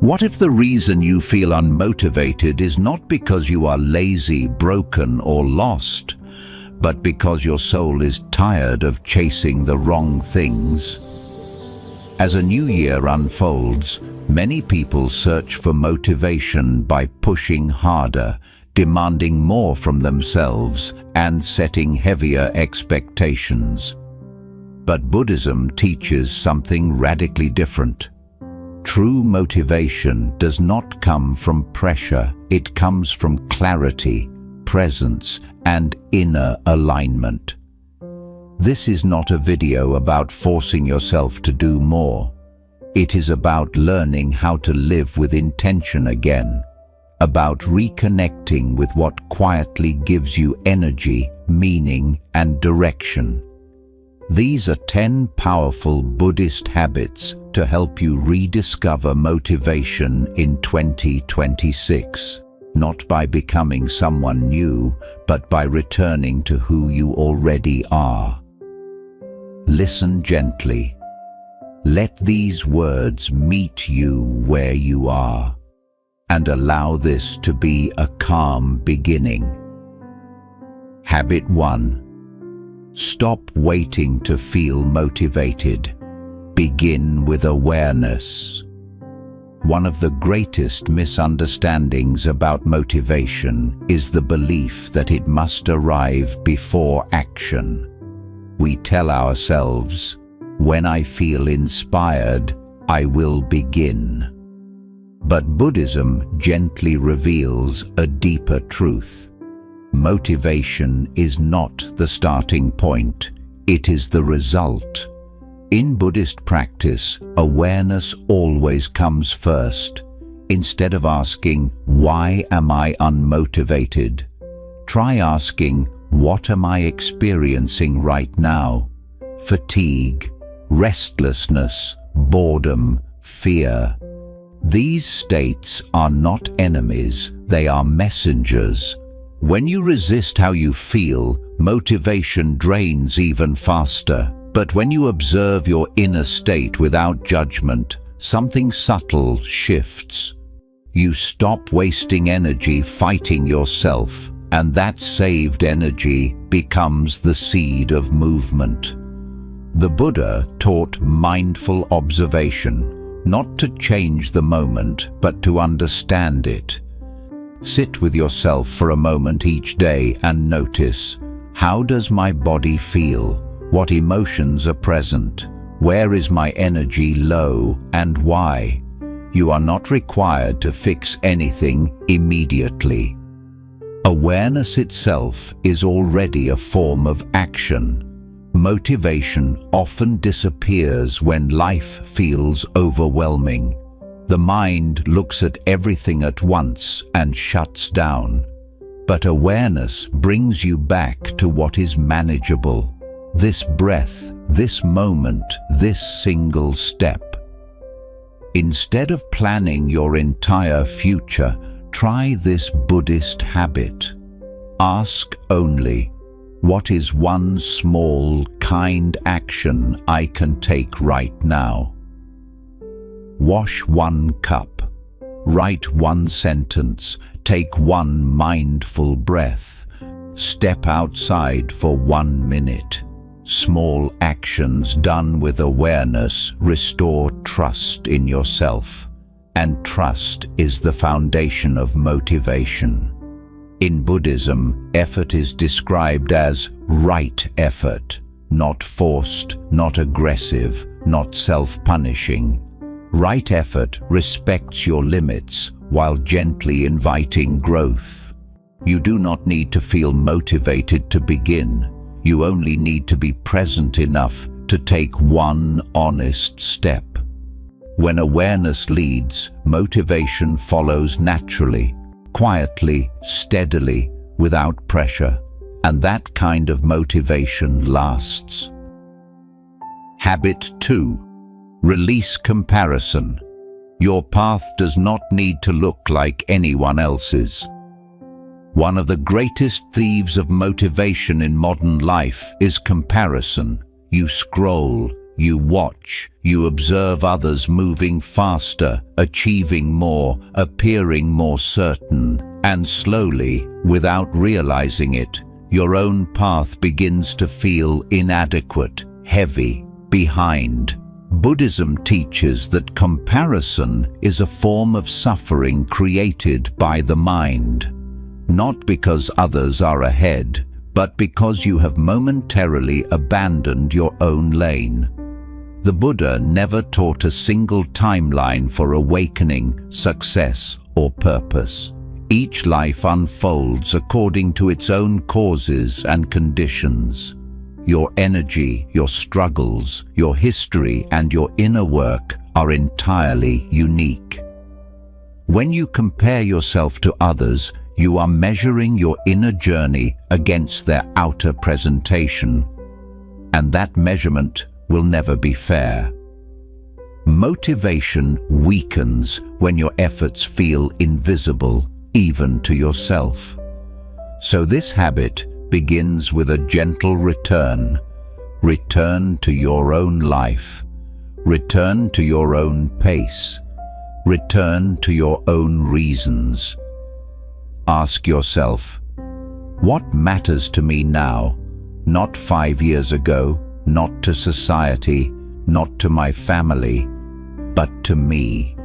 What if the reason you feel unmotivated is not because you are lazy, broken, or lost, but because your soul is tired of chasing the wrong things? As a new year unfolds, many people search for motivation by pushing harder, demanding more from themselves, and setting heavier expectations. But Buddhism teaches something radically different. True motivation does not come from pressure, it comes from clarity, presence, and inner alignment. This is not a video about forcing yourself to do more. It is about learning how to live with intention again, about reconnecting with what quietly gives you energy, meaning, and direction. These are 10 powerful Buddhist habits to help you rediscover motivation in 2026, not by becoming someone new, but by returning to who you already are. Listen gently. Let these words meet you where you are, and allow this to be a calm beginning. Habit 1. Stop waiting to feel motivated. Begin with awareness. One of the greatest misunderstandings about motivation is the belief that it must arrive before action. We tell ourselves, "When I feel inspired, I will begin." But Buddhism gently reveals a deeper truth. Motivation is not the starting point, it is the result. In Buddhist practice, awareness always comes first. Instead of asking, "Why am I unmotivated?" try asking, "What am I experiencing right now?" Fatigue, restlessness, boredom, fear. These states are not enemies, they are messengers. When you resist how you feel, motivation drains even faster. But when you observe your inner state without judgment, something subtle shifts. You stop wasting energy fighting yourself, and that saved energy becomes the seed of movement. The Buddha taught mindful observation, not to change the moment, but to understand it. Sit with yourself for a moment each day and notice, how does my body feel? What emotions are present? Where is my energy low, and why? You are not required to fix anything immediately. Awareness itself is already a form of action. Motivation often disappears when life feels overwhelming. The mind looks at everything at once and shuts down. But awareness brings you back to what is manageable. This breath, this moment, this single step. Instead of planning your entire future, try this Buddhist habit. Ask only, what is one small, kind action I can take right now? Wash one cup, write one sentence, take one mindful breath, step outside for 1 minute. Small actions done with awareness restore trust in yourself, and trust is the foundation of motivation. In Buddhism, effort is described as right effort, not forced, not aggressive, not self-punishing. Right effort respects your limits while gently inviting growth. You do not need to feel motivated to begin. You only need to be present enough to take one honest step. When awareness leads, motivation follows naturally, quietly, steadily, without pressure, and that kind of motivation lasts. Habit 2. Release comparison. Your path does not need to look like anyone else's. One of the greatest thieves of motivation in modern life is comparison. You scroll, You watch, you observe others moving faster, achieving more, appearing more certain, and slowly, without realizing it, your own path begins to feel inadequate, heavy, behind. Buddhism teaches that comparison is a form of suffering created by the mind, not because others are ahead, but because you have momentarily abandoned your own lane. The Buddha never taught a single timeline for awakening, success, or purpose. Each life unfolds according to its own causes and conditions. Your energy, your struggles, your history, and your inner work are entirely unique. When you compare yourself to others, you are measuring your inner journey against their outer presentation, and that measurement will never be fair. Motivation weakens when your efforts feel invisible, even to yourself. So this habit begins with a gentle return. Return to your own life. Return to your own pace. Return to your own reasons. Ask yourself, what matters to me now? Not 5 years ago, not to society, not to my family, but to me.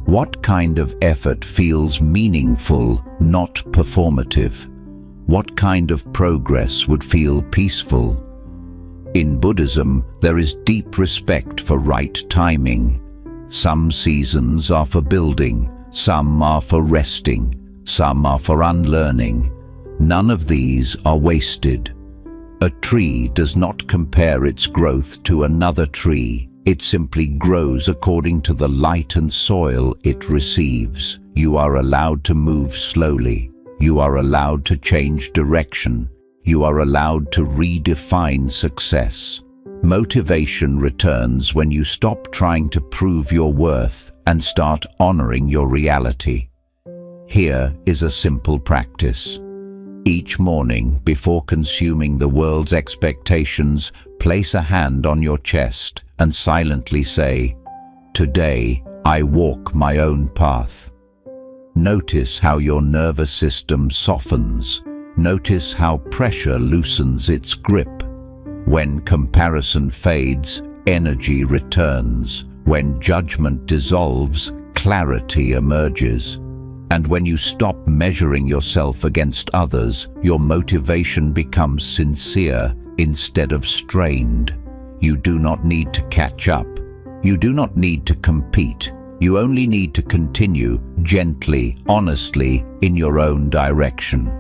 What kind of effort feels meaningful, not performative? What kind of progress would feel peaceful? In Buddhism, there is deep respect for right timing. Some seasons are for building, some are for resting, some are for unlearning. None of these are wasted. A tree does not compare its growth to another tree. It simply grows according to the light and soil it receives. You are allowed to move slowly. You are allowed to change direction. You are allowed to redefine success. Motivation returns when you stop trying to prove your worth and start honoring your reality. Here is a simple practice. Each morning, before consuming the world's expectations, place a hand on your chest and silently say, "Today, I walk my own path." Notice how your nervous system softens. Notice how pressure loosens its grip. When comparison fades, energy returns. When judgment dissolves, clarity emerges. And when you stop measuring yourself against others, your motivation becomes sincere instead of strained. You do not need to catch up. You do not need to compete. You only need to continue gently, honestly, in your own direction.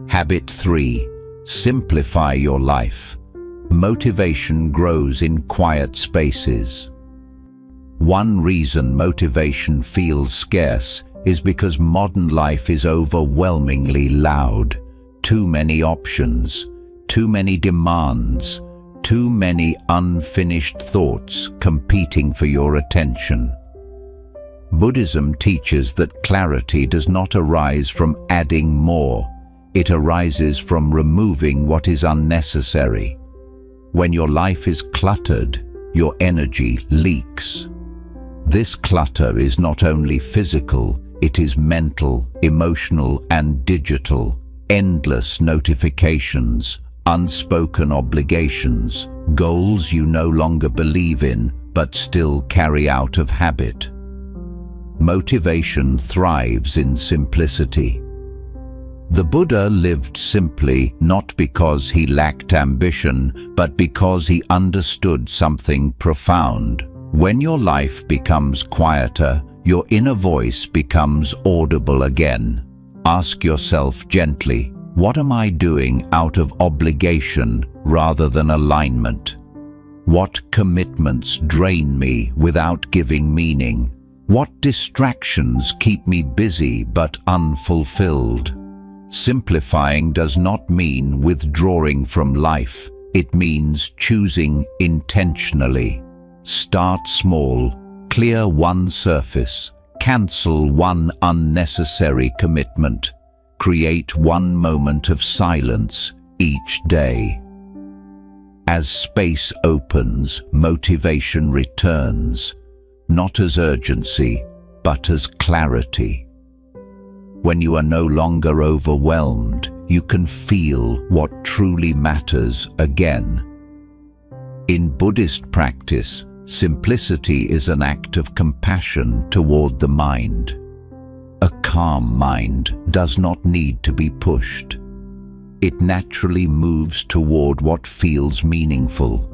Habit 3. Simplify your life. Motivation grows in quiet spaces. One reason motivation feels scarce is because modern life is overwhelmingly loud. Too many options, too many demands, too many unfinished thoughts competing for your attention. Buddhism teaches that clarity does not arise from adding more. It arises from removing what is unnecessary. When your life is cluttered, your energy leaks. This clutter is not only physical, it is mental, emotional, and digital. Endless notifications, unspoken obligations, goals you no longer believe in but still carry out of habit. Motivation thrives in simplicity. The Buddha lived simply not because he lacked ambition, but because he understood something profound. When your life becomes quieter, your inner voice becomes audible again. Ask yourself gently, what am I doing out of obligation rather than alignment? What commitments drain me without giving meaning? What distractions keep me busy but unfulfilled? Simplifying does not mean withdrawing from life. It means choosing intentionally. Start small, clear one surface, cancel one unnecessary commitment. Create one moment of silence each day. As space opens, motivation returns, not as urgency, but as clarity. When you are no longer overwhelmed, you can feel what truly matters again. In Buddhist practice, simplicity is an act of compassion toward the mind. A calm mind does not need to be pushed. It naturally moves toward what feels meaningful.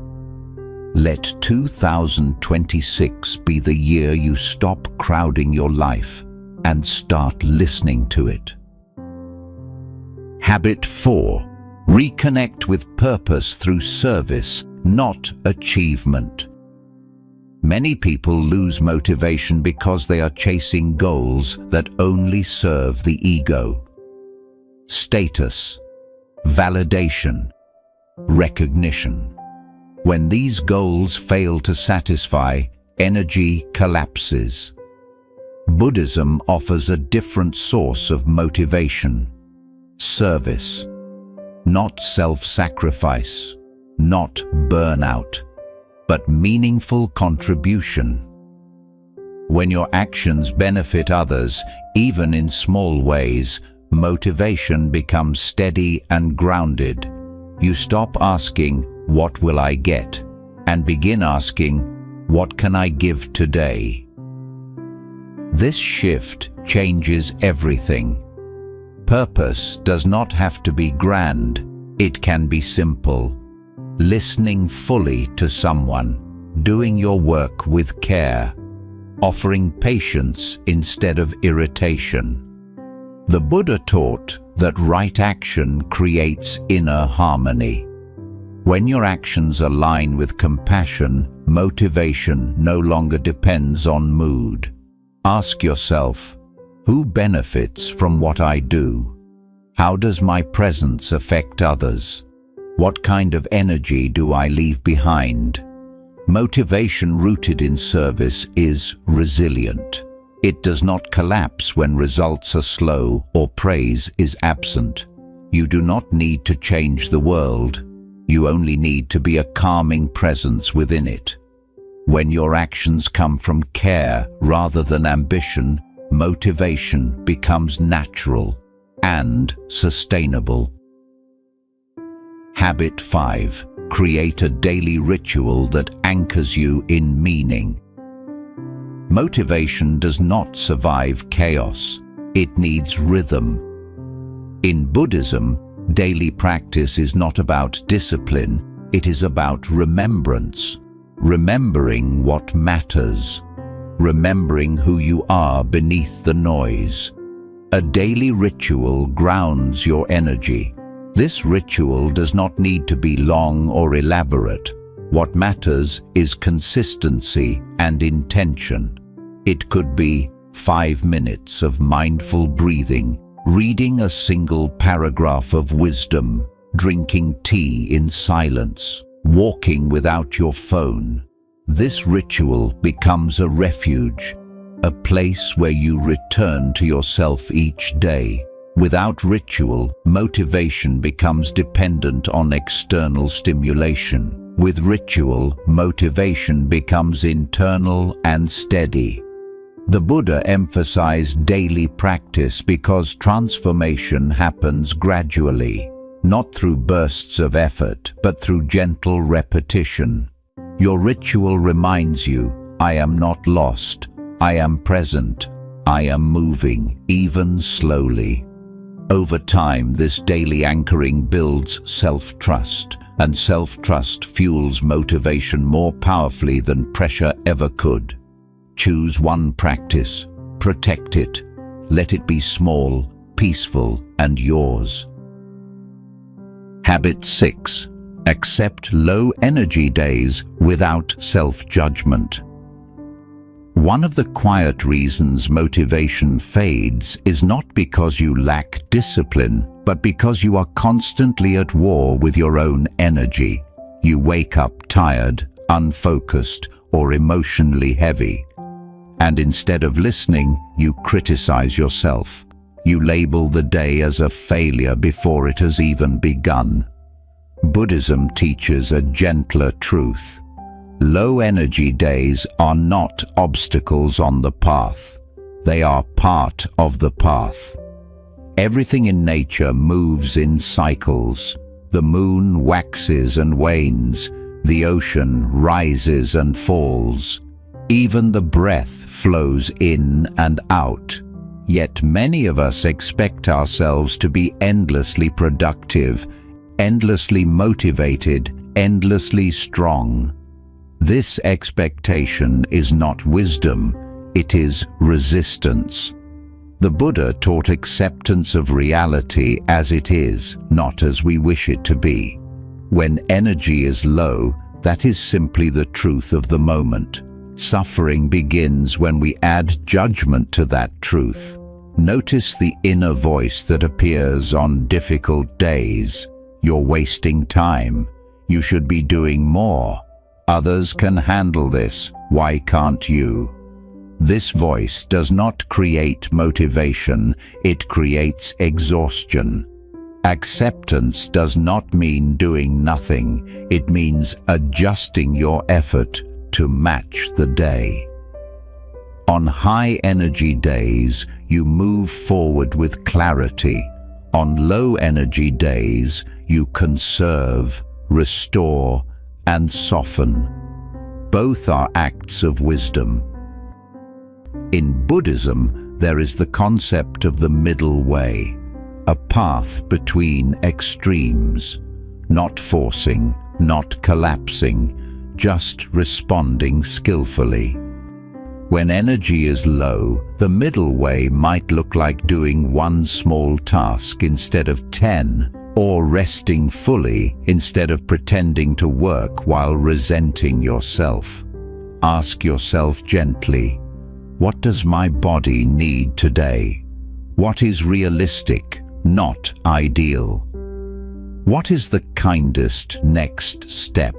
Let 2026 be the year you stop crowding your life and start listening to it. Habit 4. Reconnect with purpose through service, not achievement. Many people lose motivation because they are chasing goals that only serve the ego. Status, validation, recognition. When these goals fail to satisfy, energy collapses. Buddhism offers a different source of motivation. Service, not self-sacrifice, not burnout, but meaningful contribution. When your actions benefit others, even in small ways, motivation becomes steady and grounded. You stop asking, "What will I get?" and begin asking, "What can I give today?" This shift changes everything. Purpose does not have to be grand, it can be simple. Listening fully to someone, doing your work with care, offering patience instead of irritation. The Buddha taught that right action creates inner harmony. When your actions align with compassion, motivation no longer depends on mood. Ask yourself, who benefits from what I do? How does my presence affect others? What kind of energy do I leave behind? Motivation rooted in service is resilient. It does not collapse when results are slow or praise is absent. You do not need to change the world. You only need to be a calming presence within it. When your actions come from care rather than ambition, motivation becomes natural and sustainable. Habit 5. Create a daily ritual that anchors you in meaning. Motivation does not survive chaos. It needs rhythm. In Buddhism, daily practice is not about discipline, it is about remembrance. Remembering what matters. Remembering who you are beneath the noise. A daily ritual grounds your energy. This ritual does not need to be long or elaborate. What matters is consistency and intention. It could be 5 minutes of mindful breathing, reading a single paragraph of wisdom, drinking tea in silence, walking without your phone. This ritual becomes a refuge, a place where you return to yourself each day. Without ritual, motivation becomes dependent on external stimulation. With ritual, motivation becomes internal and steady. The Buddha emphasized daily practice because transformation happens gradually, not through bursts of effort, but through gentle repetition. Your ritual reminds you, I am not lost, I am present, I am moving, even slowly. Over time, this daily anchoring builds self-trust, and self-trust fuels motivation more powerfully than pressure ever could. Choose one practice, protect it, let it be small, peaceful, and yours. Habit 6. Accept low-energy days without self-judgment. One of the quiet reasons motivation fades is not because you lack discipline, but because you are constantly at war with your own energy. You wake up tired, unfocused, or emotionally heavy. And instead of listening, you criticize yourself. You label the day as a failure before it has even begun. Buddhism teaches a gentler truth. Low energy days are not obstacles on the path. They are part of the path. Everything in nature moves in cycles. The moon waxes and wanes. The ocean rises and falls. Even the breath flows in and out. Yet many of us expect ourselves to be endlessly productive, endlessly motivated, endlessly strong. This expectation is not wisdom, it is resistance. The Buddha taught acceptance of reality as it is, not as we wish it to be. When energy is low, that is simply the truth of the moment. Suffering begins when we add judgment to that truth. Notice the inner voice that appears on difficult days. You're wasting time. You should be doing more. Others can handle this. Why can't you? This voice does not create motivation, it creates exhaustion. Acceptance does not mean doing nothing, it means adjusting your effort to match the day. On high energy days, you move forward with clarity. On low energy days, you conserve, restore, and soften. Both are acts of wisdom. In Buddhism, there is the concept of the middle way, a path between extremes, not forcing, not collapsing, just responding skillfully. When energy is low, the middle way might look like doing one small task instead of 10, or resting fully instead of pretending to work while resenting yourself. Ask yourself gently, what does my body need today? What is realistic, not ideal? What is the kindest next step?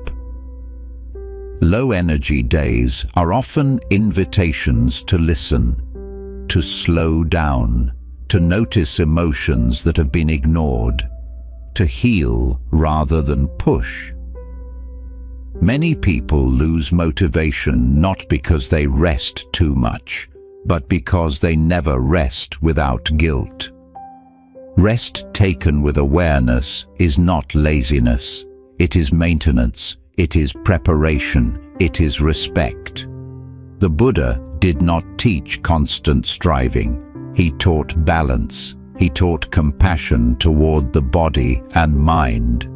Low energy days are often invitations to listen, to slow down, to notice emotions that have been ignored, to heal rather than push. Many people lose motivation not because they rest too much, but because they never rest without guilt. Rest taken with awareness is not laziness. It is maintenance. It is preparation. It is respect. The Buddha did not teach constant striving. He taught balance. He taught compassion toward the body and mind.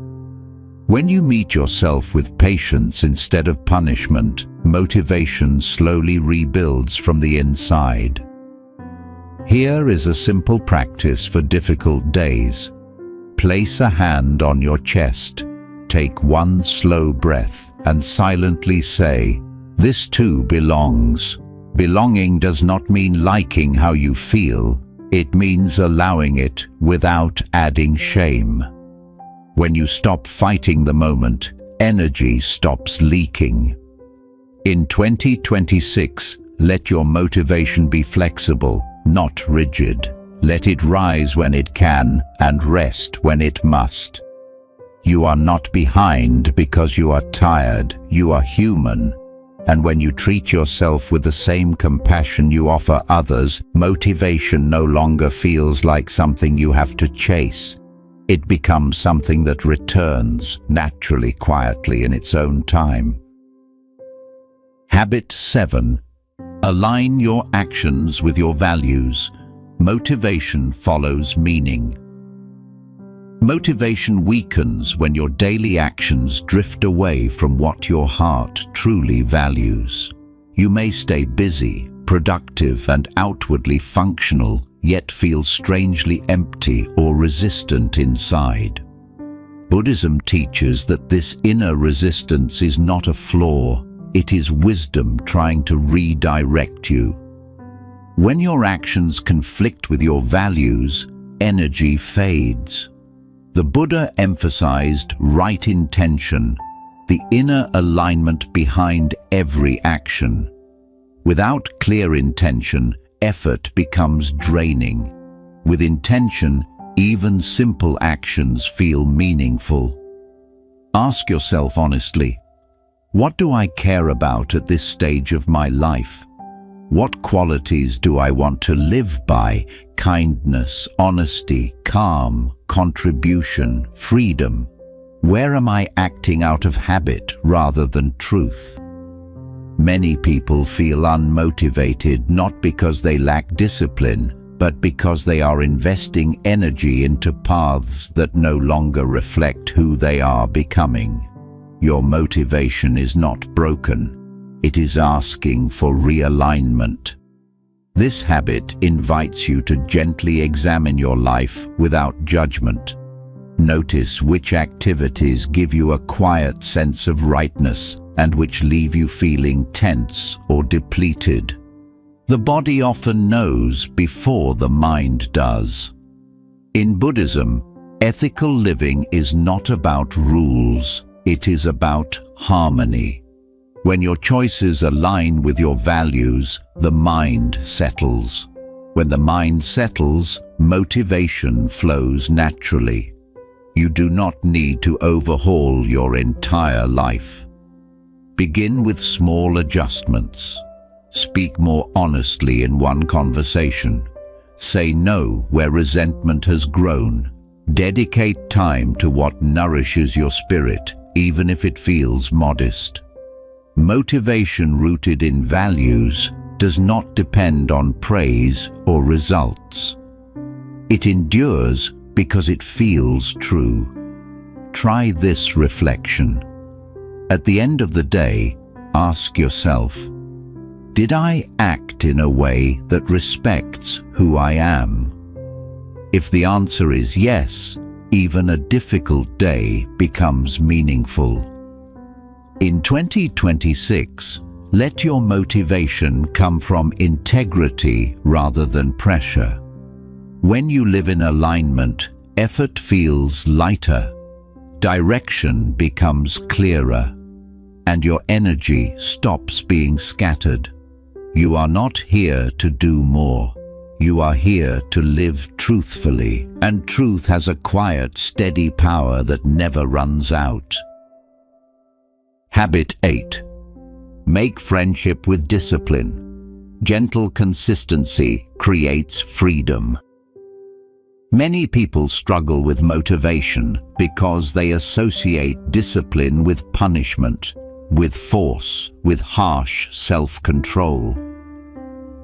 When you meet yourself with patience instead of punishment, motivation slowly rebuilds from the inside. Here is a simple practice for difficult days. Place a hand on your chest. Take one slow breath and silently say, "This too belongs." Belonging does not mean liking how you feel. It means allowing it without adding shame. When you stop fighting the moment, energy stops leaking. In 2026, let your motivation be flexible, not rigid. Let it rise when it can and rest when it must. You are not behind because you are tired. You are human. And when you treat yourself with the same compassion you offer others, motivation no longer feels like something you have to chase. It becomes something that returns naturally, quietly in its own time. Habit 7. Align your actions with your values. Motivation follows meaning. Motivation weakens when your daily actions drift away from what your heart truly values. You may stay busy, productive, and outwardly functional, yet feel strangely empty or resistant inside. Buddhism teaches that this inner resistance is not a flaw, it is wisdom trying to redirect you. When your actions conflict with your values, energy fades. The Buddha emphasized right intention, the inner alignment behind every action. Without clear intention, effort becomes draining. With intention, even simple actions feel meaningful. Ask yourself honestly, what do I care about at this stage of my life? What qualities do I want to live by? Kindness, honesty, calm, contribution, freedom. Where am I acting out of habit rather than truth? Many people feel unmotivated not because they lack discipline, but because they are investing energy into paths that no longer reflect who they are becoming. Your motivation is not broken. It is asking for realignment. This habit invites you to gently examine your life without judgment. Notice which activities give you a quiet sense of rightness and which leave you feeling tense or depleted. The body often knows before the mind does. In Buddhism, ethical living is not about rules, it is about harmony. When your choices align with your values, the mind settles. When the mind settles, motivation flows naturally. You do not need to overhaul your entire life. Begin with small adjustments. Speak more honestly in one conversation. Say no where resentment has grown. Dedicate time to what nourishes your spirit, even if it feels modest. Motivation rooted in values does not depend on praise or results. It endures because it feels true. Try this reflection. At the end of the day, ask yourself, did I act in a way that respects who I am? If the answer is yes, even a difficult day becomes meaningful. In 2026, let your motivation come from integrity rather than pressure. When you live in alignment, effort feels lighter, direction becomes clearer, and your energy stops being scattered. You are not here to do more. You are here to live truthfully, and truth has a quiet, steady power that never runs out. Habit 8. Make friendship with discipline. Gentle consistency creates freedom. Many people struggle with motivation because they associate discipline with punishment, with force, with harsh self-control.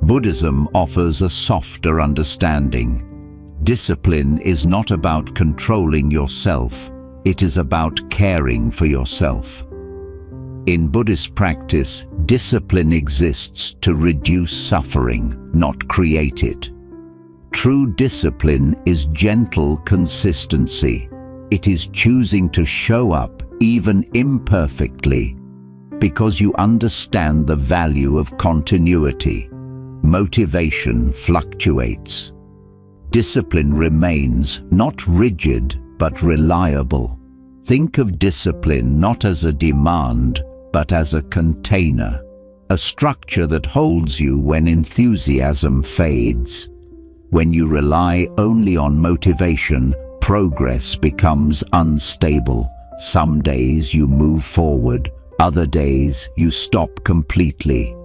Buddhism offers a softer understanding. Discipline is not about controlling yourself, it is about caring for yourself. In Buddhist practice, discipline exists to reduce suffering, not create it. True discipline is gentle consistency. It is choosing to show up, even imperfectly, because you understand the value of continuity. Motivation fluctuates. Discipline remains not rigid, but reliable. Think of discipline not as a demand, but as a container, a structure that holds you when enthusiasm fades. When you rely only on motivation, progress becomes unstable. Some days you move forward, other days you stop completely.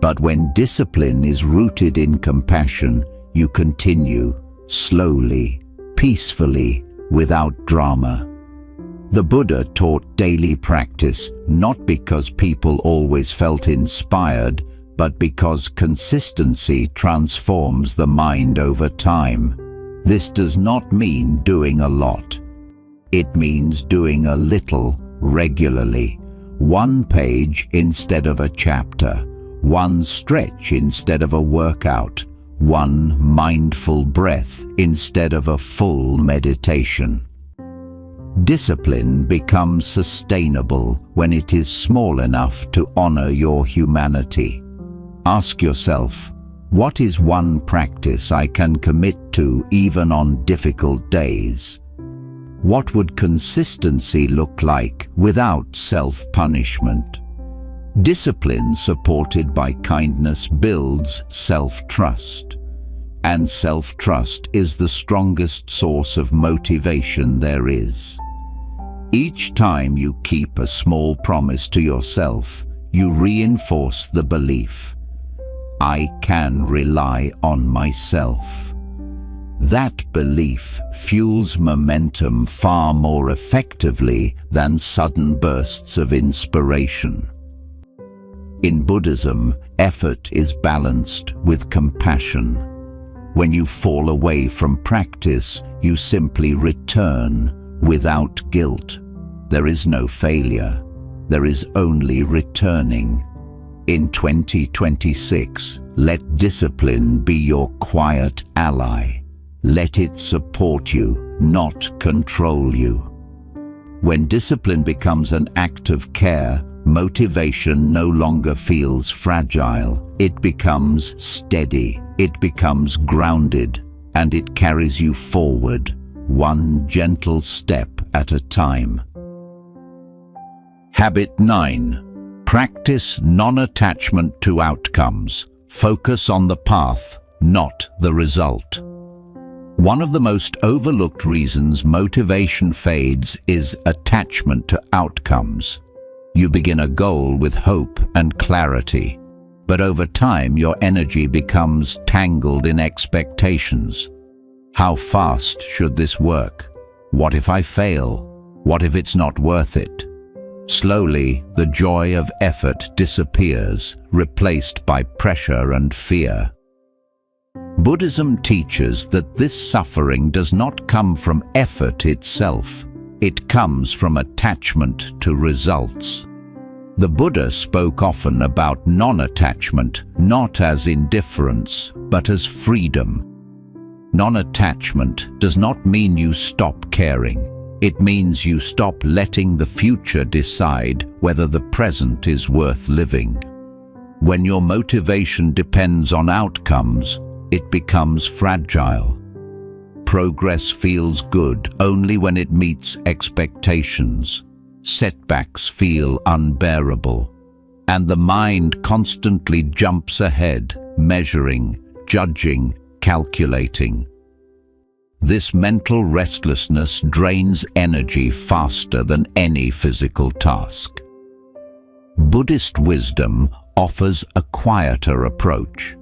But when discipline is rooted in compassion, you continue, slowly, peacefully, without drama. The Buddha taught daily practice not because people always felt inspired, but because consistency transforms the mind over time. This does not mean doing a lot. It means doing a little regularly. One page instead of a chapter, one stretch instead of a workout, one mindful breath instead of a full meditation. Discipline becomes sustainable when it is small enough to honor your humanity. Ask yourself, what is one practice I can commit to even on difficult days? What would consistency look like without self-punishment? Discipline supported by kindness builds self-trust. And self-trust is the strongest source of motivation there is. Each time you keep a small promise to yourself, you reinforce the belief, I can rely on myself. That belief fuels momentum far more effectively than sudden bursts of inspiration. In Buddhism, effort is balanced with compassion. When you fall away from practice, you simply return without guilt. There is no failure. There is only returning. In 2026, let discipline be your quiet ally. Let it support you, not control you. When discipline becomes an act of care, motivation no longer feels fragile. It becomes steady, it becomes grounded, and it carries you forward, one gentle step at a time. Habit 9. Practice non-attachment to outcomes. Focus on the path, not the result. One of the most overlooked reasons motivation fades is attachment to outcomes. You begin a goal with hope and clarity, but over time your energy becomes tangled in expectations. How fast should this work? What if I fail? What if it's not worth it? Slowly, the joy of effort disappears, replaced by pressure and fear. Buddhism teaches that this suffering does not come from effort itself. It comes from attachment to results. The Buddha spoke often about non-attachment, not as indifference, but as freedom. Non-attachment does not mean you stop caring. It means you stop letting the future decide whether the present is worth living. When your motivation depends on outcomes, it becomes fragile. Progress feels good only when it meets expectations. Setbacks feel unbearable, and the mind constantly jumps ahead, measuring, judging, calculating. This mental restlessness drains energy faster than any physical task. Buddhist wisdom offers a quieter approach.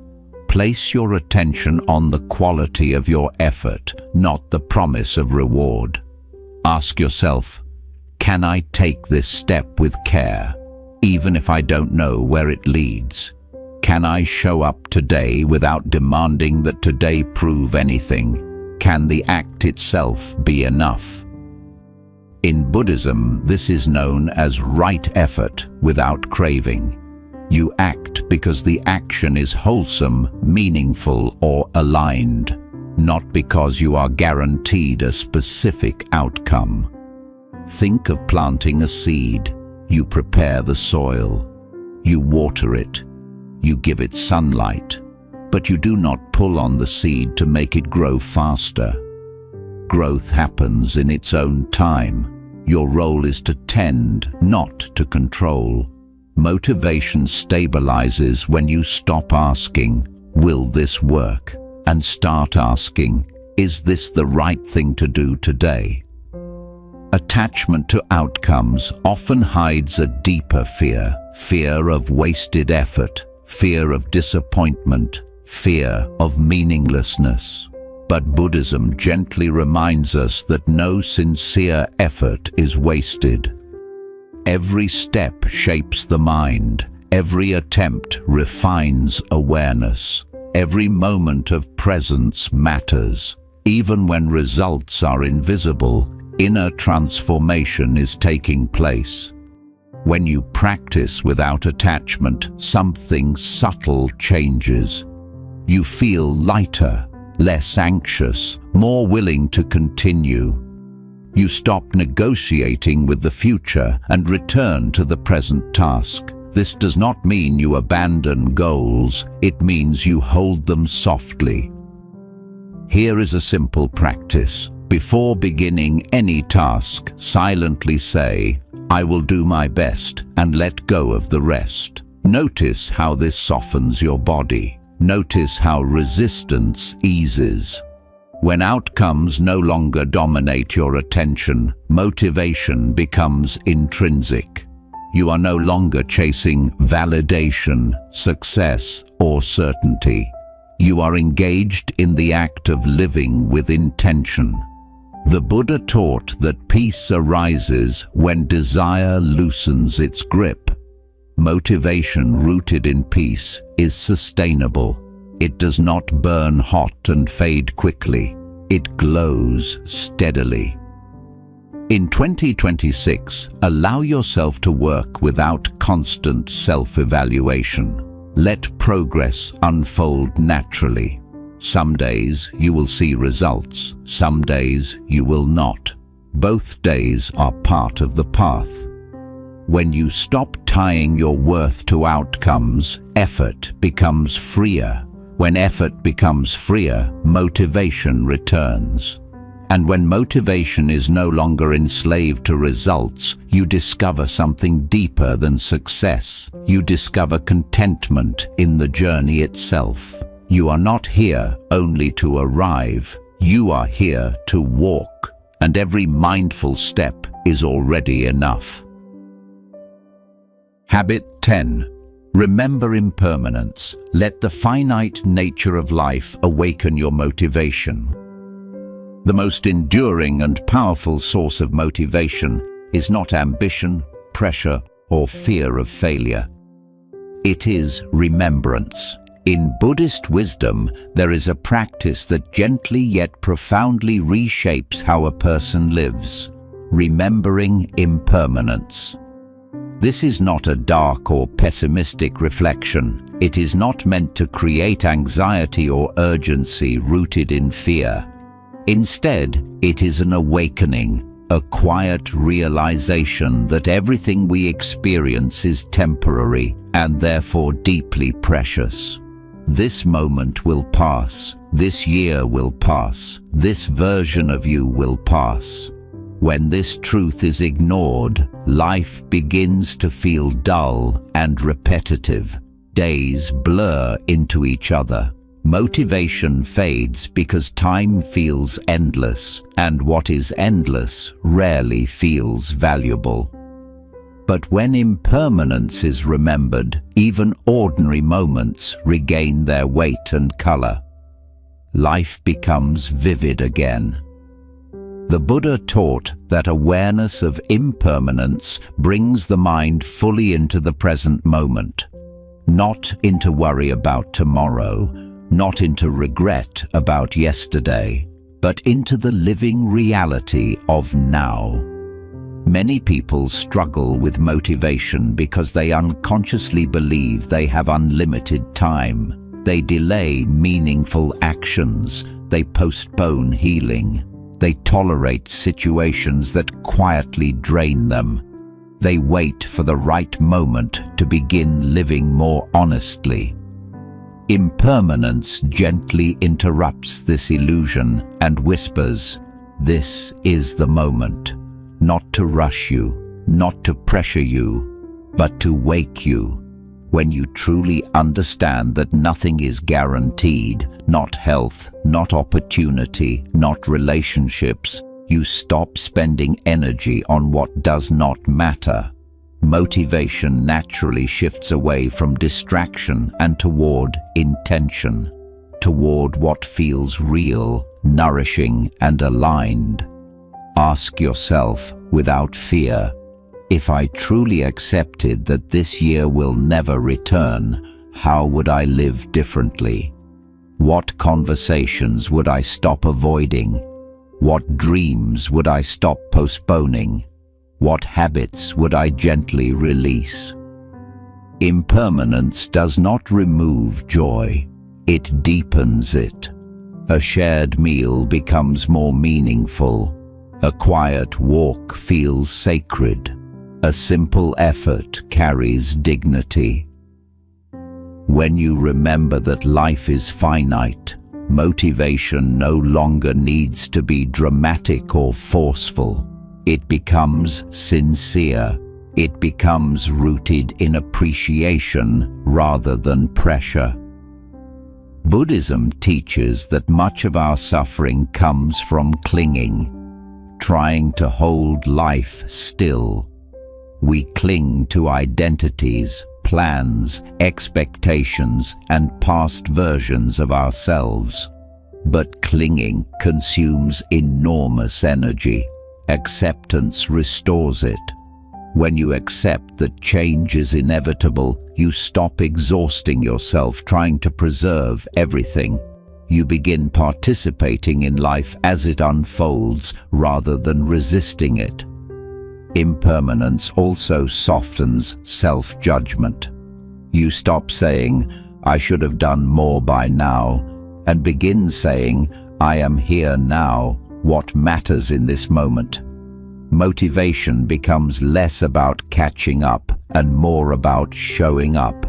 Place your attention on the quality of your effort, not the promise of reward. Ask yourself, can I take this step with care, even if I don't know where it leads? Can I show up today without demanding that today prove anything? Can the act itself be enough? In Buddhism, this is known as right effort without craving. You act because the action is wholesome, meaningful, or aligned, not because you are guaranteed a specific outcome. Think of planting a seed. You prepare the soil. You water it. You give it sunlight. But you do not pull on the seed to make it grow faster. Growth happens in its own time. Your role is to tend, not to control. Motivation stabilizes when you stop asking, will this work? And start asking, is this the right thing to do today? Attachment to outcomes often hides a deeper fear, fear of wasted effort, fear of disappointment, fear of meaninglessness. But Buddhism gently reminds us that no sincere effort is wasted. Every step shapes the mind. Every attempt refines awareness. Every moment of presence matters. Even when results are invisible, inner transformation is taking place. When you practice without attachment, something subtle changes. You feel lighter, less anxious, more willing to continue. You stop negotiating with the future and return to the present task. This does not mean you abandon goals, it means you hold them softly. Here is a simple practice. Before beginning any task, silently say, I will do my best, and let go of the rest. Notice how this softens your body. Notice how resistance eases. When outcomes no longer dominate your attention, motivation becomes intrinsic. You are no longer chasing validation, success, or certainty. You are engaged in the act of living with intention. The Buddha taught that peace arises when desire loosens its grip. Motivation rooted in peace is sustainable. It does not burn hot and fade quickly. It glows steadily. In 2026, allow yourself to work without constant self-evaluation. Let progress unfold naturally. Some days you will see results, some days you will not. Both days are part of the path. When you stop tying your worth to outcomes, effort becomes freer. When effort becomes freer, motivation returns. And when motivation is no longer enslaved to results, you discover something deeper than success. You discover contentment in the journey itself. You are not here only to arrive. You are here to walk. And every mindful step is already enough. Habit 10. Remember impermanence. Let the finite nature of life awaken your motivation. The most enduring and powerful source of motivation is not ambition, pressure, or fear of failure. It is remembrance. In Buddhist wisdom, there is a practice that gently yet profoundly reshapes how a person lives. Remembering impermanence. This is not a dark or pessimistic reflection. It is not meant to create anxiety or urgency rooted in fear. Instead, it is an awakening, a quiet realization that everything we experience is temporary and therefore deeply precious. This moment will pass. This year will pass. This version of you will pass. When this truth is ignored, life begins to feel dull and repetitive. Days blur into each other. Motivation fades because time feels endless, and what is endless rarely feels valuable. But when impermanence is remembered, even ordinary moments regain their weight and color. Life becomes vivid again. The Buddha taught that awareness of impermanence brings the mind fully into the present moment, not into worry about tomorrow, not into regret about yesterday, but into the living reality of now. Many people struggle with motivation because they unconsciously believe they have unlimited time. They delay meaningful actions. They postpone healing. They tolerate situations that quietly drain them. They wait for the right moment to begin living more honestly. Impermanence gently interrupts this illusion and whispers, "This is the moment." Not to rush you, not to pressure you, but to wake you. When you truly understand that nothing is guaranteed, not health, not opportunity, not relationships, you stop spending energy on what does not matter. Motivation naturally shifts away from distraction and toward intention, toward what feels real, nourishing, and aligned. Ask yourself, without fear, if I truly accepted that this year will never return, how would I live differently? What conversations would I stop avoiding? What dreams would I stop postponing? What habits would I gently release? Impermanence does not remove joy, it deepens it. A shared meal becomes more meaningful. A quiet walk feels sacred. A simple effort carries dignity. When you remember that life is finite, motivation no longer needs to be dramatic or forceful. It becomes sincere. It becomes rooted in appreciation rather than pressure. Buddhism teaches that much of our suffering comes from clinging, trying to hold life still. We cling to identities, plans, expectations, and past versions of ourselves. But clinging consumes enormous energy. Acceptance restores it. When you accept that change is inevitable, you stop exhausting yourself trying to preserve everything. You begin participating in life as it unfolds rather than resisting it. Impermanence also softens self-judgment. You stop saying, "I should have done more by now," and begin saying, "I am here now. What matters in this moment?" Motivation becomes less about catching up and more about showing up.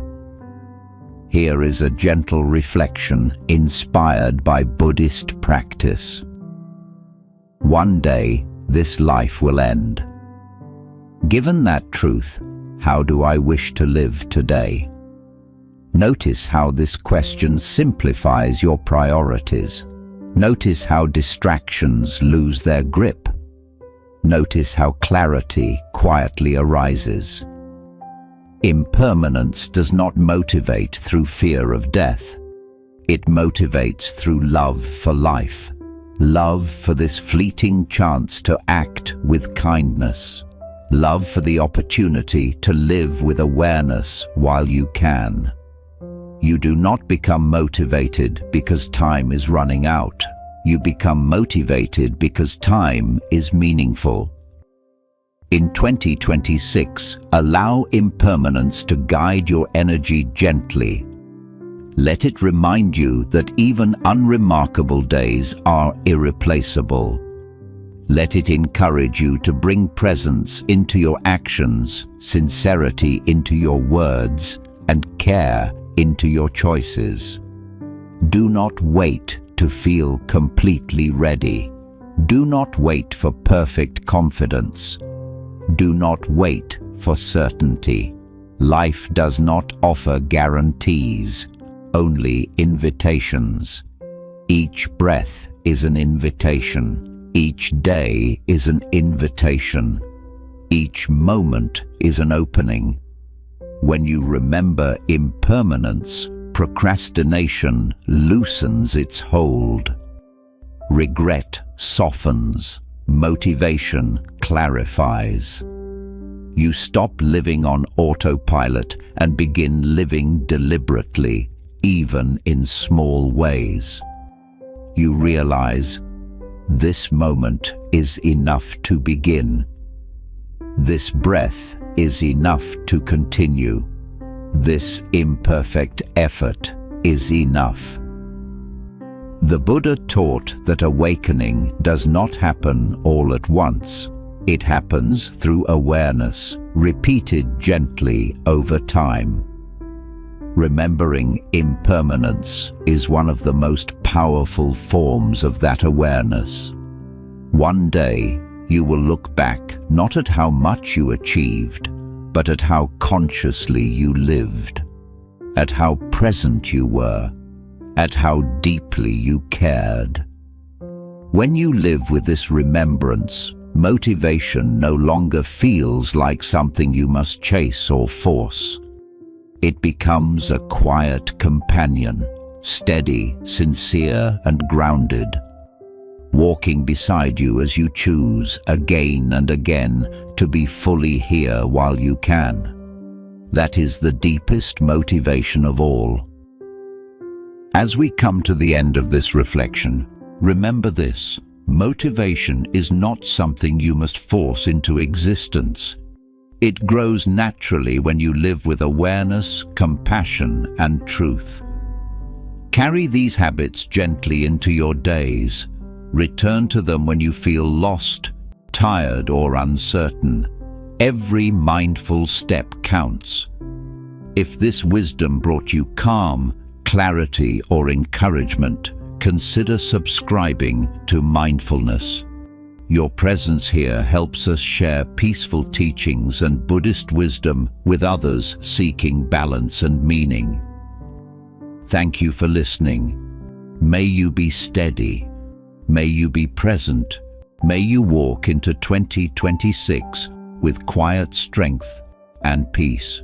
Here is a gentle reflection inspired by Buddhist practice. One day, this life will end. Given that truth, how do I wish to live today? Notice how this question simplifies your priorities. Notice how distractions lose their grip. Notice how clarity quietly arises. Impermanence does not motivate through fear of death. It motivates through love for life, love for this fleeting chance to act with kindness, love for the opportunity to live with awareness while you can. You do not become motivated because time is running out. You become motivated because time is meaningful. In 2026, allow impermanence to guide your energy gently. Let it remind you that even unremarkable days are irreplaceable. Let it encourage you to bring presence into your actions, sincerity into your words, and care into your choices. Do not wait to feel completely ready. Do not wait for perfect confidence. Do not wait for certainty. Life does not offer guarantees, only invitations. Each breath is an invitation. Each day is an invitation. Each moment is an opening. When you remember impermanence, procrastination loosens its hold. Regret softens. Motivation clarifies. You stop living on autopilot and begin living deliberately, even in small ways. You realize, this moment is enough to begin. This breath is enough to continue. This imperfect effort is enough. The Buddha taught that awakening does not happen all at once. It happens through awareness, repeated gently over time. Remembering impermanence is one of the most powerful forms of that awareness. One day, you will look back not at how much you achieved, but at how consciously you lived, at how present you were, at how deeply you cared. When you live with this remembrance, motivation no longer feels like something you must chase or force. It becomes a quiet companion, steady, sincere, and grounded, walking beside you as you choose again and again to be fully here while you can. That is the deepest motivation of all. As we come to the end of this reflection, remember this: motivation is not something you must force into existence. It grows naturally when you live with awareness, compassion, and truth. Carry these habits gently into your days. Return to them when you feel lost, tired, or uncertain. Every mindful step counts. If this wisdom brought you calm, clarity, or encouragement, consider subscribing to Mindfulness. Your presence here helps us share peaceful teachings and Buddhist wisdom with others seeking balance and meaning. Thank you for listening. May you be steady. May you be present. May you walk into 2026 with quiet strength and peace.